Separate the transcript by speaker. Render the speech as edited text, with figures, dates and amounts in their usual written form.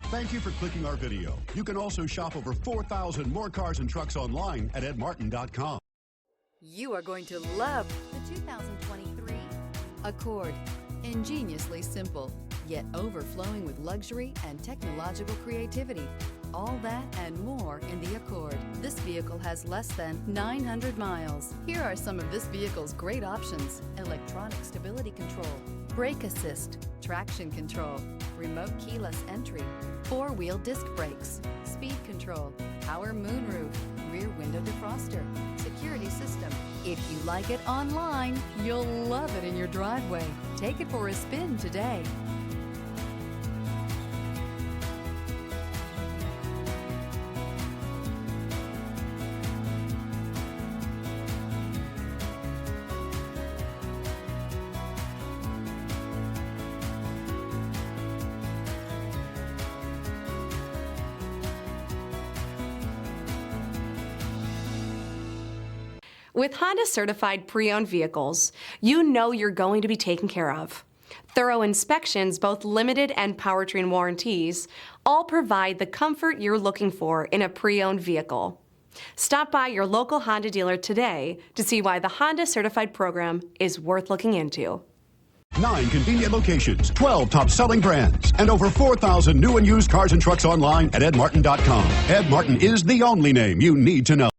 Speaker 1: Thank you for clicking our video. You can also shop over 4,000 more cars and trucks online at edmartin.com.
Speaker 2: You are going to love the 2023 Accord. Ingeniously simple, yet overflowing with luxury and technological creativity. All that and more in the Accord. This vehicle has less than 900 miles. Here are some of this vehicle's great options: electronic stability control, brake assist, traction control, remote keyless entry, four-wheel disc brakes, speed control, power moonroof, rear window defroster, security system. If you like it online, you'll love it in your driveway. Take it for a spin today.
Speaker 3: With Honda certified pre-owned vehicles, you know you're going to be taken care of. Thorough inspections, both limited and powertrain warranties, all provide the comfort you're looking for in a pre-owned vehicle. Stop by your local Honda dealer today to see why the Honda certified program is worth looking into.
Speaker 1: 9 convenient locations, 12 top-selling brands, and over 4,000 new and used cars and trucks online at edmartin.com. Ed Martin is the only name you need to know.